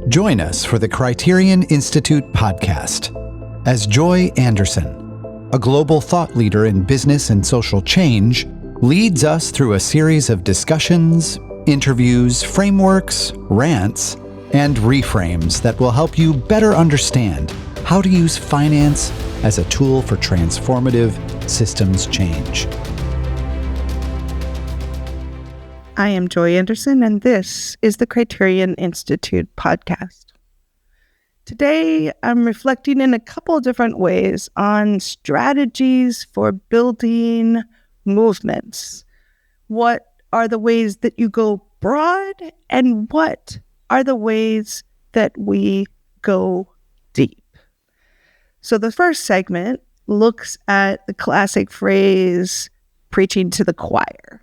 Join us for the Criterion Institute podcast as Joy Anderson, a global thought leader in business and social change, leads us through a series of discussions, interviews, frameworks, rants, and reframes that will help you better understand how to use finance as a tool for transformative systems change. I am Joy Anderson, and this is the Criterion Institute podcast. Today, I'm reflecting in a couple of different ways on strategies for building movements. What are the ways that you go broad, and what are the ways that we go deep? So the first segment looks at the classic phrase, preaching to the choir.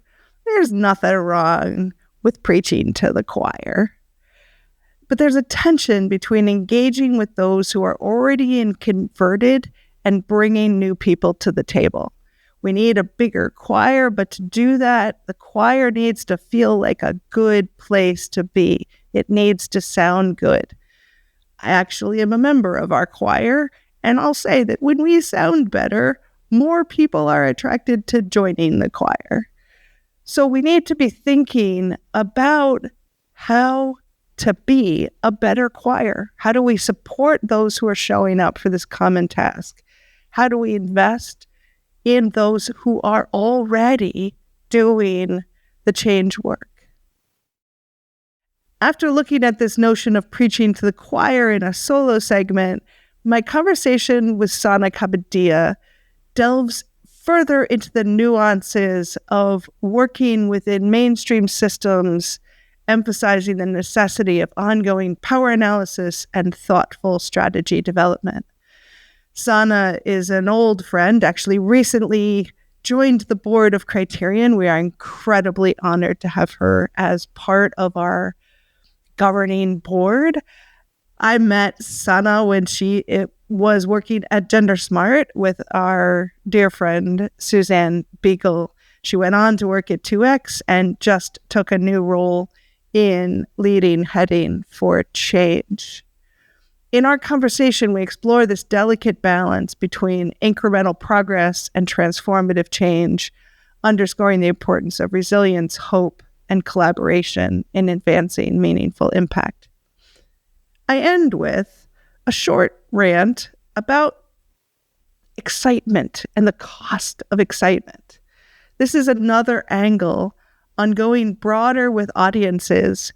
There's nothing wrong with preaching to the choir. But there's a tension between engaging with those who are already converted and bringing new people to the table. We need a bigger choir, but to do that, the choir needs to feel like a good place to be. It needs to sound good. I actually am a member of our choir, and I'll say that when we sound better, more people are attracted to joining the choir. So we need to be thinking about how to be a better choir. How do we support those who are showing up for this common task? How do we invest in those who are already doing the change work? After looking at this notion of preaching to the choir in a solo segment, my conversation with Sana Kapadia delves further into the nuances of working within mainstream systems, emphasizing the necessity of ongoing power analysis and thoughtful strategy development. Sana is an old friend, actually recently joined the board of Criterion. We are incredibly honored to have her as part of our governing board. I met Sana when she was working at Gender Smart with our dear friend, Suzanne Beagle. She went on to work at 2X and just took a new role in leading heading for change. In our conversation, we explore this delicate balance between incremental progress and transformative change, underscoring the importance of resilience, hope, and collaboration in advancing meaningful impact. I end with a short rant about excitement and the cost of excitement. This is another angle on going broader with audiences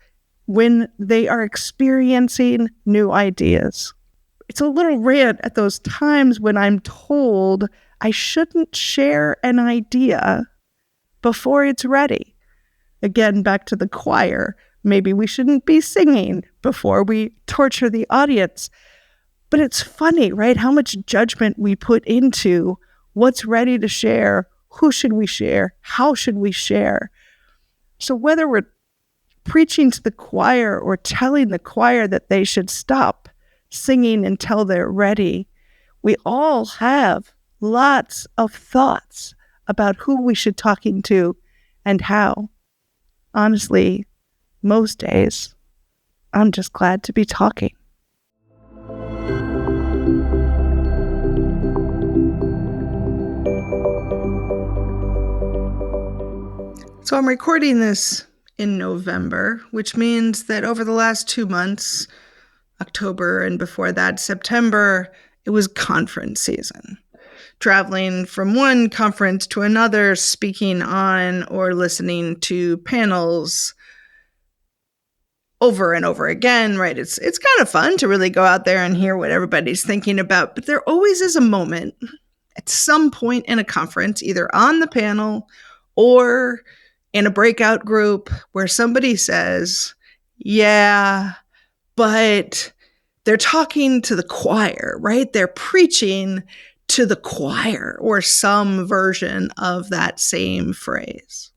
when they are experiencing new ideas. It's a little rant at those times when I'm told I shouldn't share an idea before it's ready. Again, back to the choir. Maybe we shouldn't be singing before we torture the audience. But it's funny, right? How much judgment we put into what's ready to share, who should we share, how should we share. So whether we're preaching to the choir or telling the choir that they should stop singing until they're ready, we all have lots of thoughts about who we should talking to and how. Honestly, most days, I'm just glad to be talking. So I'm recording this in November, which means that over the last 2 months, October and before that, September, it was conference season. Traveling from one conference to another, speaking on or listening to panels over and over again, right? It's kind of fun to really go out there and hear what everybody's thinking about, but there always is a moment at some point in a conference, either on the panel or in a breakout group, where somebody says, yeah, but they're talking to the choir, right? They're preaching to the choir, or some version of that same phrase.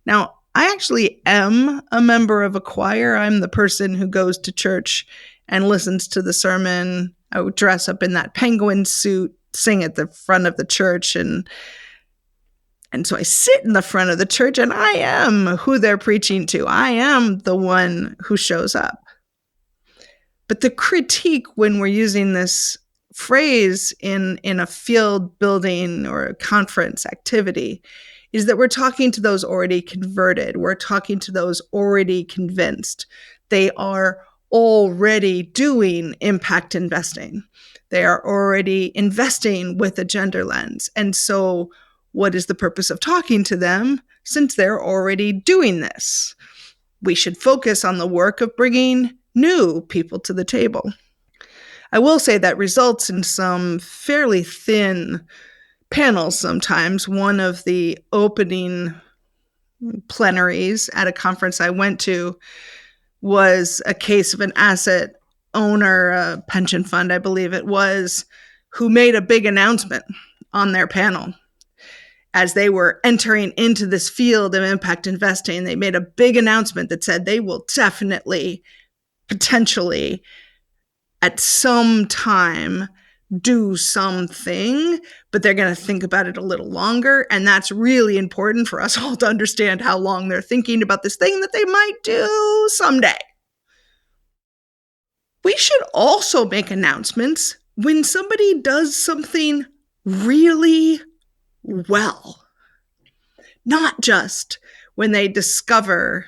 Now, I actually am a member of a choir. I'm the person who goes to church and listens to the sermon. I would dress up in that penguin suit, sing at the front of the church, and so I sit in the front of the church, and I am who they're preaching to. I am the one who shows up. But the critique when we're using this phrase in a field building or a conference activity is that we're talking to those already converted. We're talking to those already convinced. They are already doing impact investing. They are already investing with a gender lens. And so, what is the purpose of talking to them since they're already doing this? We should focus on the work of bringing new people to the table. I will say that results in some fairly thin panels sometimes. One of the opening plenaries at a conference I went to was a case of an asset owner, a pension fund, I believe it was, who made a big announcement on their panel. As they were entering into this field of impact investing, they made a big announcement that said they will definitely, potentially, at some time, do something, but they're going to think about it a little longer. And that's really important for us all to understand how long they're thinking about this thing that they might do someday. We should also make announcements when somebody does something really well, not just when they discover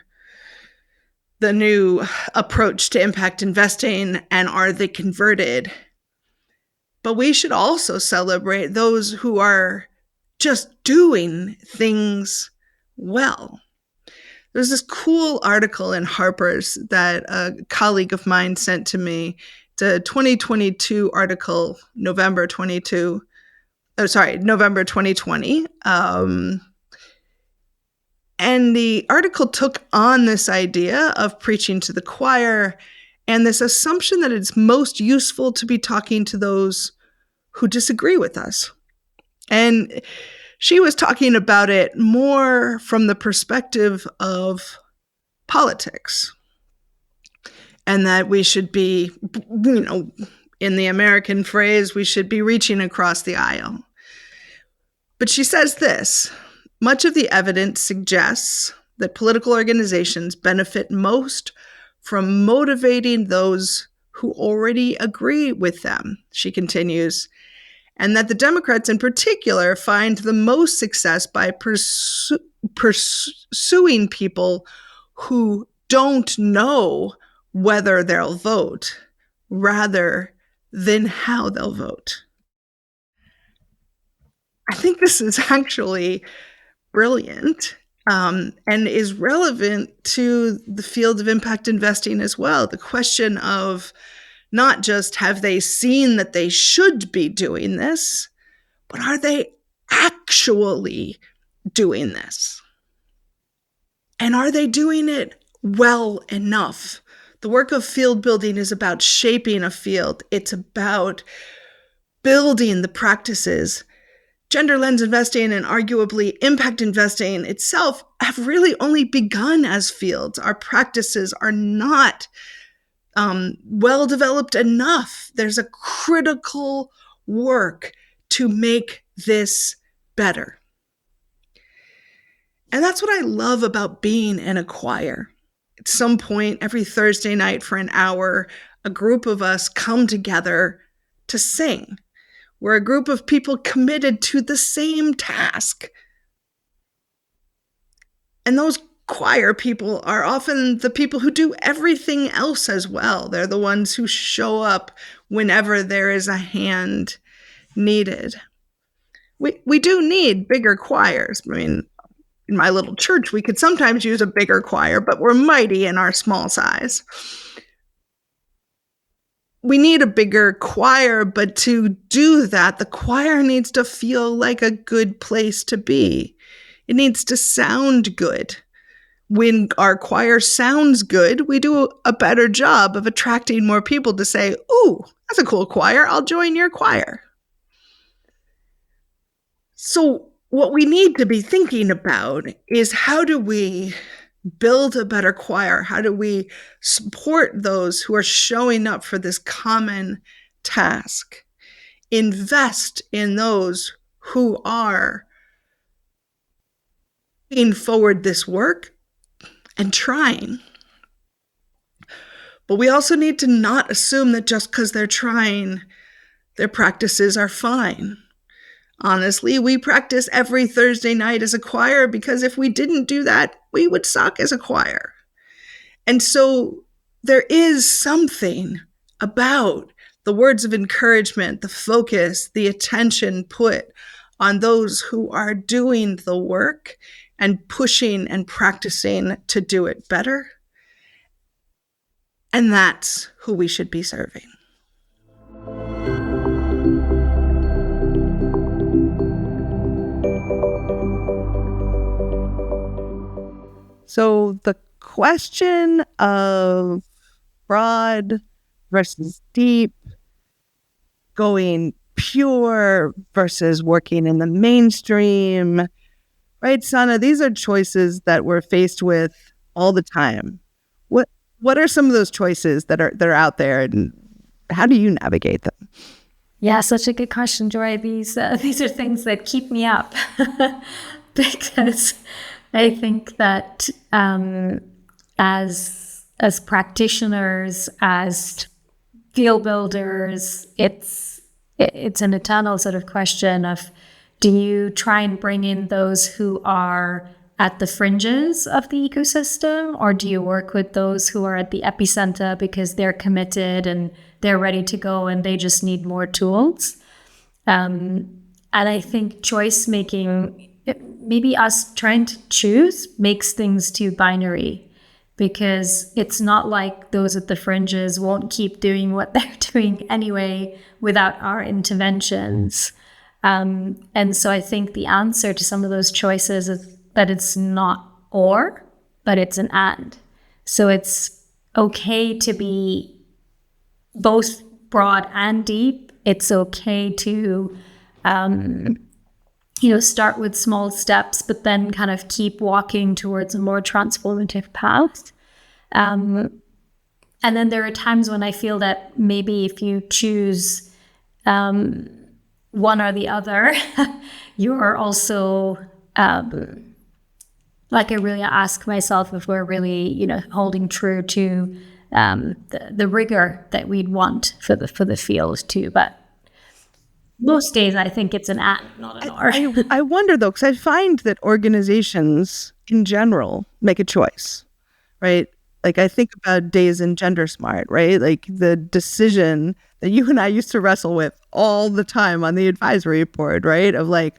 the new approach to impact investing and are they converted. But we should also celebrate those who are just doing things well. There's this cool article in Harper's that a colleague of mine sent to me. It's a 2022 article, November 2020. And the article took on this idea of preaching to the choir and this assumption that it's most useful to be talking to those who disagree with us. And she was talking about it more from the perspective of politics. And that we should be, in the American phrase, we should be reaching across the aisle. But she says this: much of the evidence suggests that political organizations benefit most from motivating those who already agree with them, she continues, and that the Democrats in particular find the most success by pursuing people who don't know whether they'll vote rather than how they'll vote. I think this is actually brilliant and is relevant to the field of impact investing as well. The question of not just have they seen that they should be doing this, but are they actually doing this? And are they doing it well enough? The work of field building is about shaping a field. It's about building the practices. Gender lens investing and arguably impact investing itself have really only begun as fields. Our practices are not well developed enough. There's a critical work to make this better. And that's what I love about being in a choir. At some point, every Thursday night for an hour, a group of us come together to sing. We're a group of people committed to the same task. And those choir people are often the people who do everything else as well. They're the ones who show up whenever there is a hand needed. We do need bigger choirs. I mean, in my little church, we could sometimes use a bigger choir, but we're mighty in our small size. We need a bigger choir, but to do that, the choir needs to feel like a good place to be. It needs to sound good. When our choir sounds good, we do a better job of attracting more people to say, "Ooh, that's a cool choir. I'll join your choir." So what we need to be thinking about is how do we build a better choir? How do we support those who are showing up for this common task? Invest in those who are bringing forward this work and trying. But we also need to not assume that just because they're trying, their practices are fine. Honestly, we practice every Thursday night as a choir because if we didn't do that, we would suck as a choir. And so there is something about the words of encouragement, the focus, the attention put on those who are doing the work and pushing and practicing to do it better. And that's who we should be serving. So the question of broad versus deep, going pure versus working in the mainstream, right, Sana? These are choices that we're faced with all the time. What are some of those choices that are out there, and how do you navigate them? Yeah, such a good question, Joy. These are things that keep me up because I think that as practitioners, as field builders, it's an eternal sort of question of, do you try and bring in those who are at the fringes of the ecosystem, or do you work with those who are at the epicenter because they're committed and they're ready to go and they just need more tools? And I think choice making, maybe us trying to choose, makes things too binary, because it's not like those at the fringes won't keep doing what they're doing anyway without our interventions. And so I think the answer to some of those choices is that it's not or, but it's an and. So it's okay to be both broad and deep. It's okay to, start with small steps, but then kind of keep walking towards a more transformative path. And then there are times when I feel that maybe if you choose one or the other, you're also like, I really ask myself if we're really, holding true to the rigor that we'd want for the field too. But most days, I think it's an and, not an or. I wonder though, because I find that organizations in general make a choice, right? Like, I think about Days in Gender Smart, right? Like the decision that you and I used to wrestle with all the time on the advisory board, right? Of like,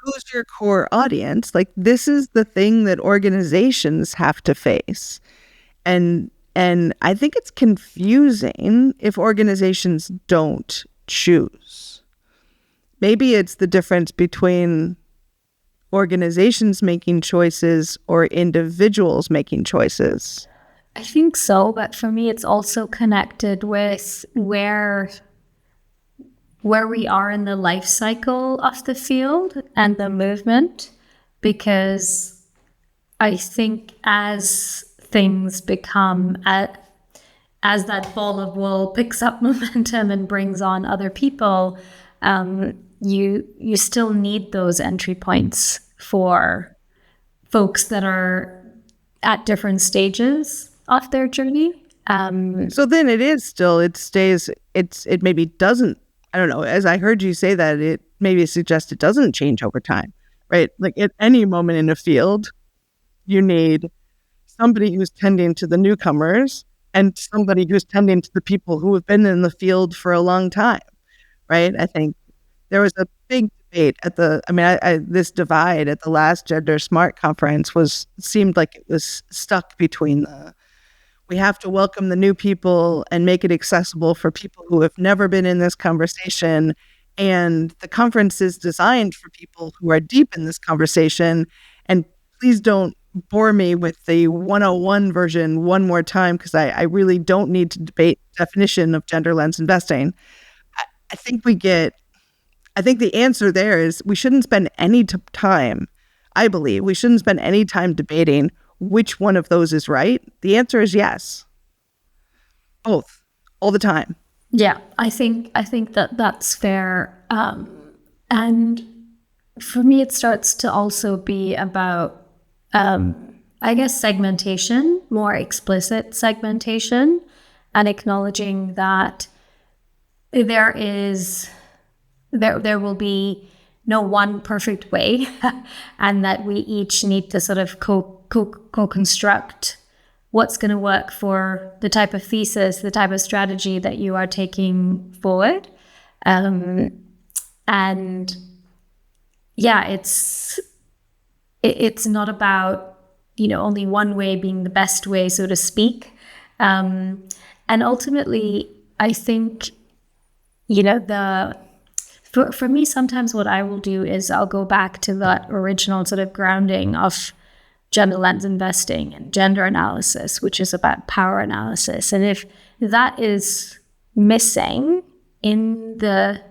who's your core audience? Like, this is the thing that organizations have to face. And I think it's confusing if organizations don't choose. Maybe it's the difference between organizations making choices or individuals making choices. I think so, but for me, it's also connected with where we are in the life cycle of the field and the movement, because I think as things become, as that ball of wool picks up momentum and brings on other people, you still need those entry points for folks that are at different stages of their journey. So then it maybe doesn't, I don't know, as I heard you say that, it maybe suggests it doesn't change over time, right? Like at any moment in a field, you need somebody who's tending to the newcomers and somebody who's tending to the people who have been in the field for a long time, right? I think there was a big debate at this divide at the last Gender Smart conference seemed like it was stuck between we have to welcome the new people and make it accessible for people who have never been in this conversation. And the conference is designed for people who are deep in this conversation. And please don't bore me with the 101 version one more time, because I really don't need to debate the definition of gender lens investing. I think the answer there is we shouldn't spend any time, I believe, we shouldn't spend any time debating which one of those is right. The answer is yes. Both, all the time. Yeah, I think that's fair. And for me, it starts to also be about, I guess, segmentation, more explicit segmentation. and acknowledging that there will be no one perfect way, and that we each need to sort of co-construct what's going to work for the type of thesis, the type of strategy that you are taking forward. And yeah, it's not about, only one way being the best way, so to speak. And ultimately, I think, for me, sometimes what I will do is I'll go back to that original sort of grounding of gender lens investing and gender analysis, which is about power analysis. And if that is missing in the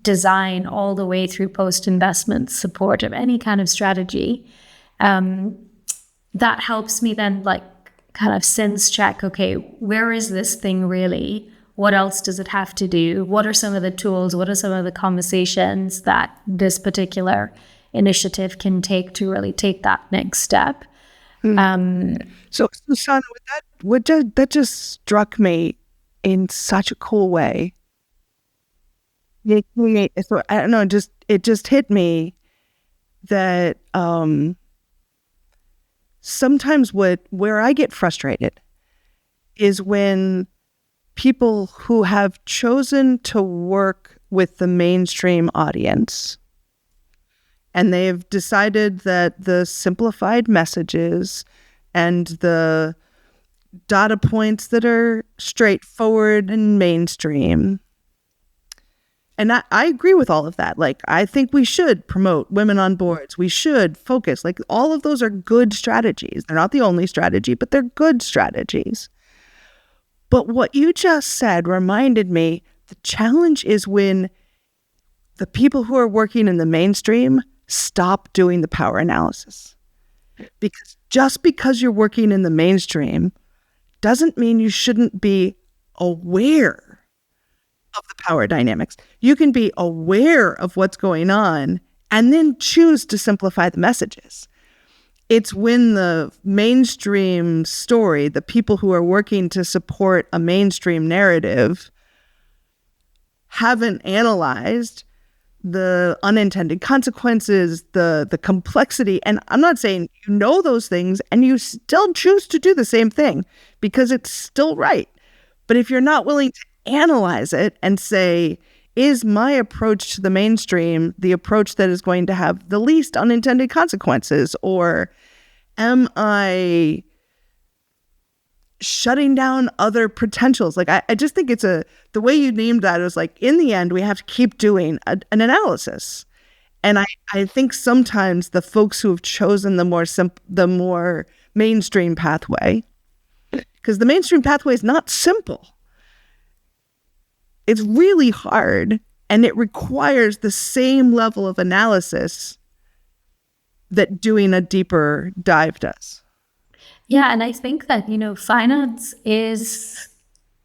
design all the way through post-investment support of any kind of strategy, that helps me then kind of sense check, okay, where is this thing really? What else does it have to do? What are some of the tools? What are some of the conversations that this particular initiative can take to really take that next step? So Susanna, that just struck me in such a cool way. So I don't know, it just hit me that sometimes where I get frustrated is when people who have chosen to work with the mainstream audience and they've decided that the simplified messages and the data points that are straightforward and mainstream. And I agree with all of that. I think we should promote women on boards. We should focus. All of those are good strategies. They're not the only strategy, but they're good strategies. But what you just said reminded me, the challenge is when the people who are working in the mainstream stop doing the power analysis. Because just because you're working in the mainstream doesn't mean you shouldn't be aware of the power dynamics. You can be aware of what's going on and then choose to simplify the messages. It's when the mainstream story, the people who are working to support a mainstream narrative, haven't analyzed the unintended consequences, the complexity. And I'm not saying you know those things and you still choose to do the same thing because it's still right. But if you're not willing to analyze it and say, is my approach to the mainstream the approach that is going to have the least unintended consequences? Or am I shutting down other potentials? I just think it's the way you named that, it was in the end, we have to keep doing an analysis. And I think sometimes the folks who have chosen the more mainstream pathway, because the mainstream pathway is not simple. It's really hard, and it requires the same level of analysis that doing a deeper dive does. Yeah, and I think that, finance is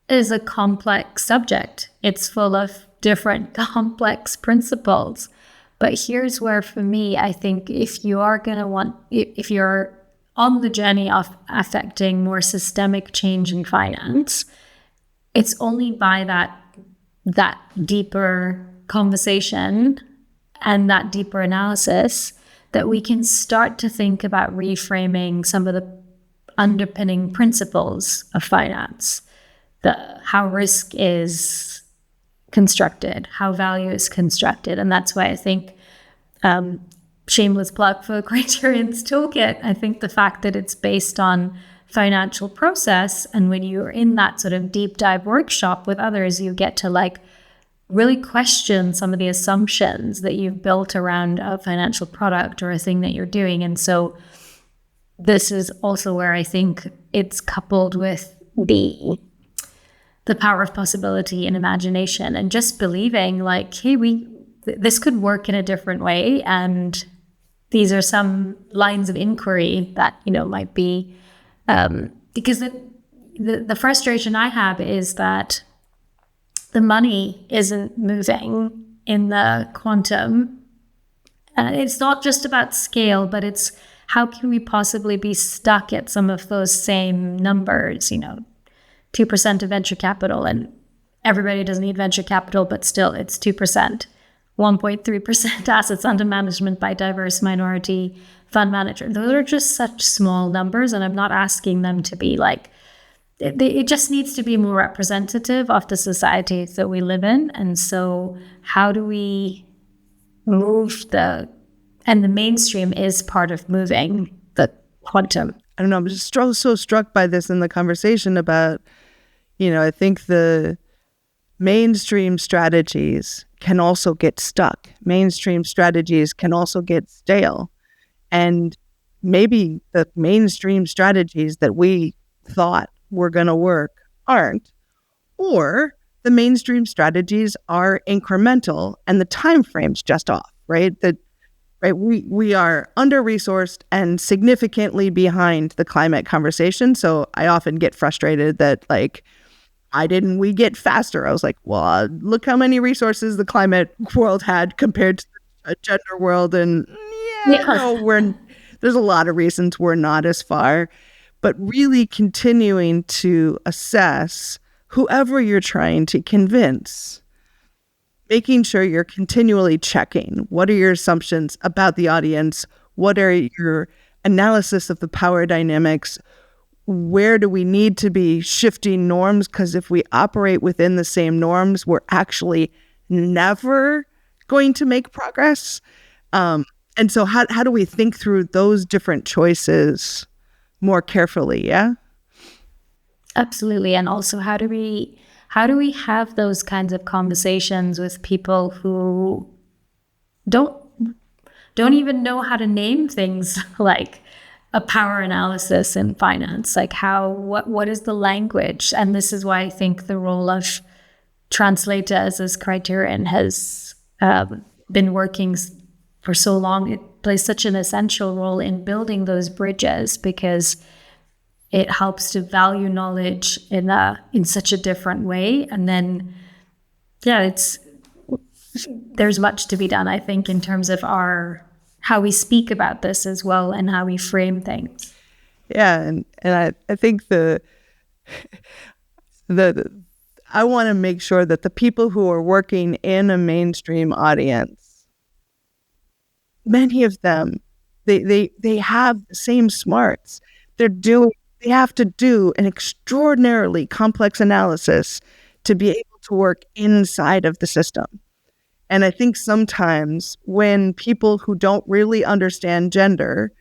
a complex subject. It's full of different complex principles. But here's where, for me, I think if you're on the journey of affecting more systemic change in finance, it's only by that deeper conversation and that deeper analysis that we can start to think about reframing some of the underpinning principles of finance, how risk is constructed, how value is constructed. And that's why I think, shameless plug for Criterion's Toolkit, I think the fact that it's based on financial process, and when you're in that sort of deep dive workshop with others, you get to really question some of the assumptions that you've built around a financial product or a thing that you're doing. And so this is also where I think it's coupled with the power of possibility and imagination, and just believing hey, this could work in a different way, and these are some lines of inquiry that might be because the frustration I have is that the money isn't moving in the quantum. It's not just about scale, but it's how can we possibly be stuck at some of those same numbers, 2% of venture capital, and everybody doesn't need venture capital, but still it's 2%. 1.3% assets under management by diverse minority fund manager. Those are just such small numbers, and I'm not asking them to be like, it just needs to be more representative of the societies that we live in. And so how do we move and the mainstream is part of moving the quantum. I don't know, I'm just so struck by this in the conversation about, I think the mainstream strategies can also get stuck. Mainstream strategies can also get stale. And maybe the mainstream strategies that we thought were going to work aren't, or the mainstream strategies are incremental and the time frame's just off, right? We are under-resourced and significantly behind the climate conversation. So I often get frustrated that why didn't we get faster? I was like, well, look how many resources the climate world had compared to a gender world. And no, there's a lot of reasons we're not as far, but really continuing to assess whoever you're trying to convince, making sure you're continually checking. What are your assumptions about the audience? What are your analysis of the power dynamics? Where do we need to be shifting norms? Because if we operate within the same norms, we're actually never going to make progress. And so how do we think through those different choices more carefully? Yeah? Absolutely. And also how do we have those kinds of conversations with people who don't even know how to name things like a power analysis in finance? Like what is the language? And this is why I think the role of translators as criterion has been working for so long. It plays such an essential role in building those bridges, because it helps to value knowledge in such a different way. And then, there's much to be done, I think, in terms of how we speak about this as well and how we frame things. Yeah, and I think I want to make sure that the people who are working in a mainstream audience, many of them, they have the same smarts. They have to do an extraordinarily complex analysis to be able to work inside of the system. And I think sometimes when people who don't really understand gender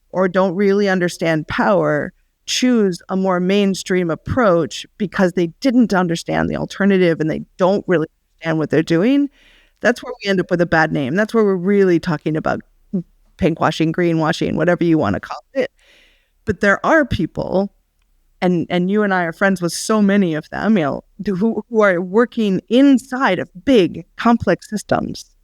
or don't really understand power choose a more mainstream approach because they didn't understand the alternative and they don't really understand what they're doing, that's where we end up with a bad name. That's where we're really talking about pinkwashing, greenwashing, whatever you want to call it. But there are people, and you and I are friends with so many of them, who are working inside of big, complex systems,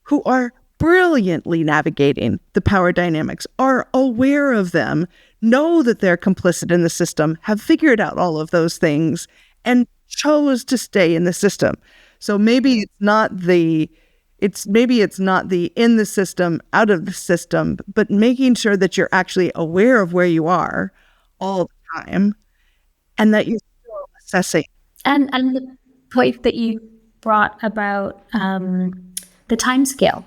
who are brilliantly navigating the power dynamics, are aware of them, know that they're complicit in the system, have figured out all of those things, and chose to stay in the system. So maybe it's not the in the system, out of the system, but making sure that you're actually aware of where you are all the time and that you're still assessing. And the point that you brought about the time scale.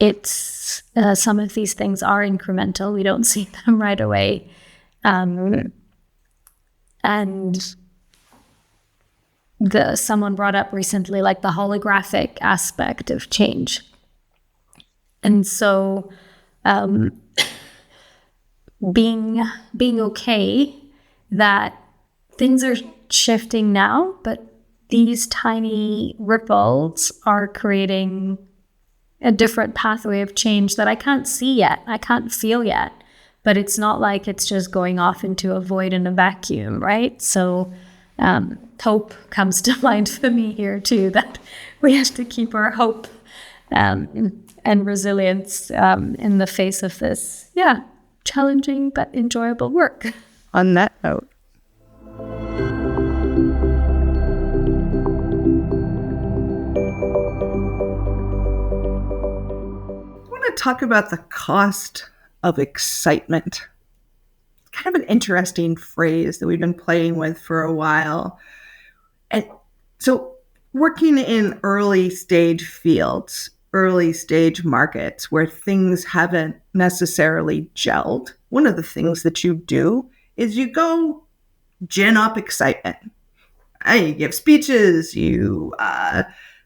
It's some of these things are incremental. We don't see them right away. And someone brought up recently, like the holographic aspect of change. And so being okay that things are shifting now, but these tiny ripples are creating a different pathway of change that I can't see yet, I can't feel yet, but it's not like it's just going off into a void in a vacuum, right? So hope comes to mind for me here too, that we have to keep our hope and resilience in the face of this, challenging but enjoyable work. On that note, I want to talk about the cost of excitement. kind of an interesting phrase that we've been playing with for a while. And so working in early stage fields, early stage markets where things haven't necessarily gelled, one of the things that you do is you go gin up excitement. You give speeches, you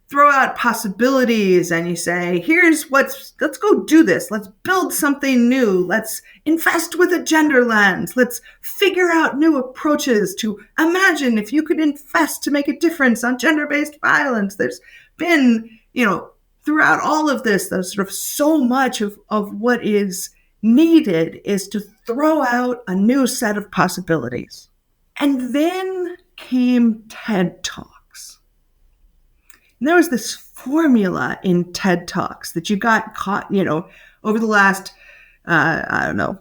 throw out possibilities, and you say, let's go do this. Let's build something new. Let's invest with a gender lens. Let's figure out new approaches to imagine if you could invest to make a difference on gender-based violence. There's been, throughout all of this, there's sort of so much of what is needed is to throw out a new set of possibilities. And then came TED Talks. And there was this formula in TED Talks that you got caught, over the last, 10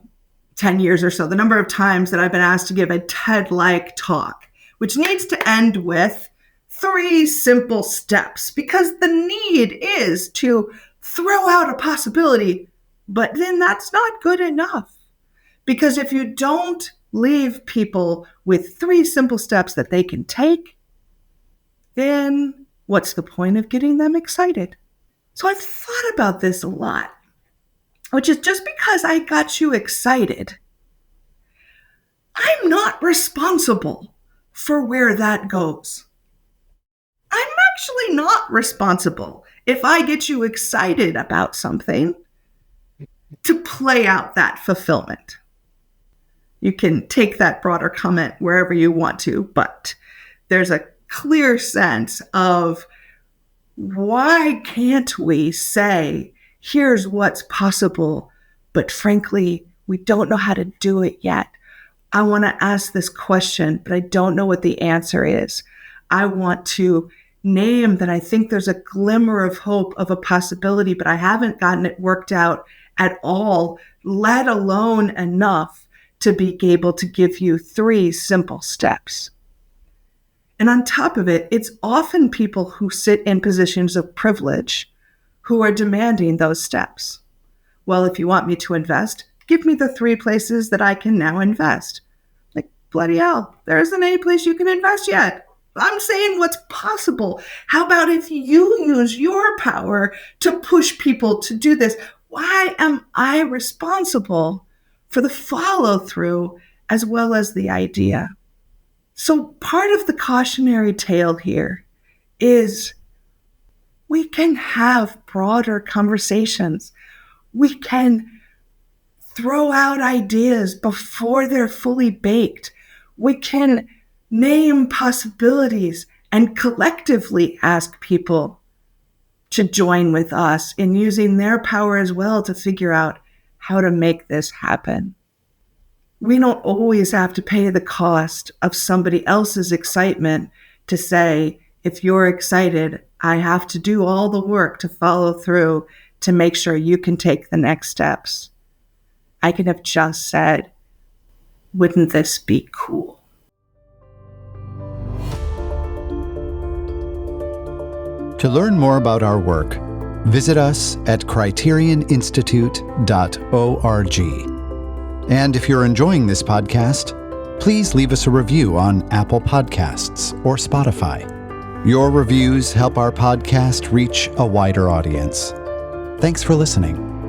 years or so, the number of times that I've been asked to give a TED-like talk, which needs to end with 3 simple steps, because the need is to throw out a possibility, but then that's not good enough. Because if you don't leave people with 3 simple steps that they can take, then what's the point of getting them excited? So I've thought about this a lot, which is just because I got you excited, I'm not responsible for where that goes. I'm actually not responsible if I get you excited about something to play out that fulfillment. You can take that broader comment wherever you want to, but there's a clear sense of why can't we say, here's what's possible, but frankly, we don't know how to do it yet. I want to ask this question, but I don't know what the answer is. I want to name that I think there's a glimmer of hope of a possibility, but I haven't gotten it worked out at all, let alone enough to be able to give you 3 simple steps. And on top of it, it's often people who sit in positions of privilege who are demanding those steps. Well, if you want me to invest, give me the 3 places that I can now invest. Like, bloody hell, there isn't any place you can invest yet. I'm saying what's possible. How about if you use your power to push people to do this? Why am I responsible for the follow-through as well as the idea? So part of the cautionary tale here is we can have broader conversations. We can throw out ideas before they're fully baked. We can name possibilities and collectively ask people to join with us in using their power as well to figure out how to make this happen. We don't always have to pay the cost of somebody else's excitement to say, if you're excited, I have to do all the work to follow through to make sure you can take the next steps. I could have just said, wouldn't this be cool? To learn more about our work, visit us at criterioninstitute.org. And if you're enjoying this podcast, please leave us a review on Apple Podcasts or Spotify. Your reviews help our podcast reach a wider audience. Thanks for listening.